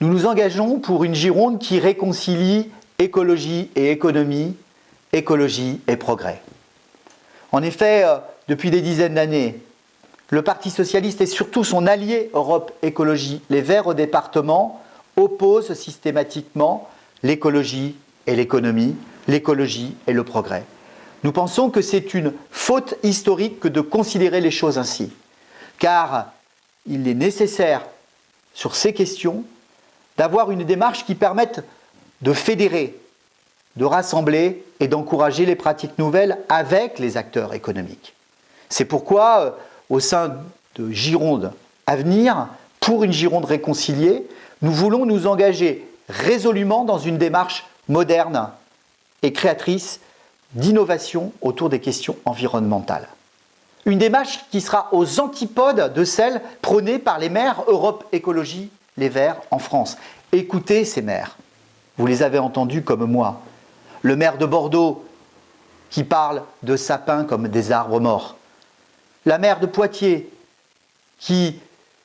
nous nous engageons pour une Gironde qui réconcilie écologie et économie, écologie et progrès. En effet, depuis des dizaines d'années, le Parti socialiste et surtout son allié Europe Écologie Les Verts au département opposent systématiquement l'écologie et l'économie, l'écologie et le progrès. Nous pensons que c'est une faute historique que de considérer les choses ainsi, car il est nécessaire, sur ces questions, d'avoir une démarche qui permette de fédérer, de rassembler et d'encourager les pratiques nouvelles avec les acteurs économiques. C'est pourquoi, au sein de Gironde Avenir, pour une Gironde réconciliée, nous voulons nous engager résolument dans une démarche moderne et créatrice d'innovation autour des questions environnementales. Une démarche qui sera aux antipodes de celle prônée par les maires Europe Écologie Les Verts en France. Écoutez ces maires, vous les avez entendus comme moi. Le maire de Bordeaux qui parle de sapins comme des arbres morts. La maire de Poitiers qui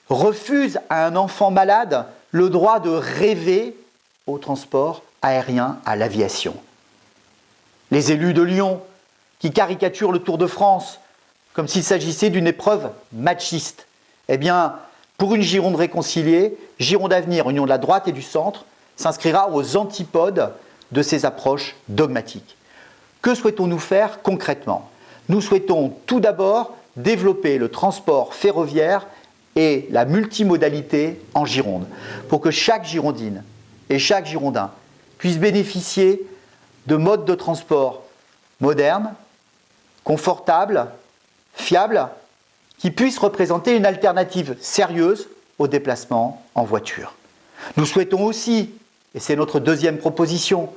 refuse à un enfant malade le droit de rêver au transport aérien, à l'aviation. Les élus de Lyon qui caricaturent le Tour de France comme s'il s'agissait d'une épreuve machiste. Eh bien, pour une Gironde réconciliée, Gironde Avenir, union de la droite et du centre, s'inscrira aux antipodes de ces approches dogmatiques. Que souhaitons-nous faire concrètement? Nous souhaitons tout d'abord développer le transport ferroviaire et la multimodalité en Gironde, pour que chaque Girondine et chaque Girondin puisse bénéficier de modes de transport modernes, confortables, fiables, qui puissent représenter une alternative sérieuse aux déplacements en voiture. Nous souhaitons aussi, et c'est notre deuxième proposition,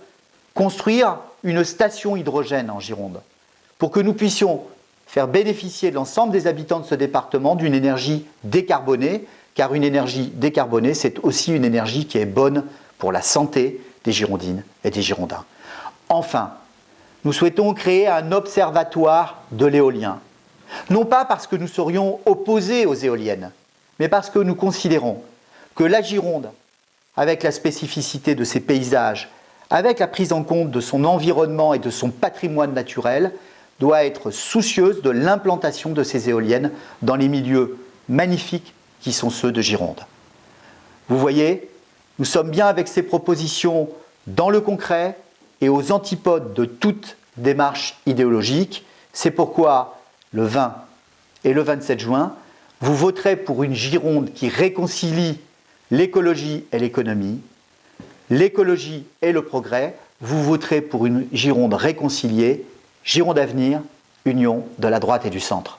construire une station hydrogène en Gironde, pour que nous puissions faire bénéficier l'ensemble des habitants de ce département d'une énergie décarbonée, car une énergie décarbonée, c'est aussi une énergie qui est bonne pour la santé des Girondines et des Girondins. Enfin, nous souhaitons créer un observatoire de l'éolien. Non pas parce que nous serions opposés aux éoliennes, mais parce que nous considérons que la Gironde, avec la spécificité de ses paysages, avec la prise en compte de son environnement et de son patrimoine naturel, doit être soucieuse de l'implantation de ces éoliennes dans les milieux magnifiques qui sont ceux de Gironde. Vous voyez, nous sommes bien avec ces propositions dans le concret et aux antipodes de toute démarche idéologique. C'est pourquoi le 20 et le 27 juin, vous voterez pour une Gironde qui réconcilie l'écologie et l'économie, l'écologie et le progrès. Vous voterez pour une Gironde réconciliée, Gironde Avenir, union de la droite et du centre.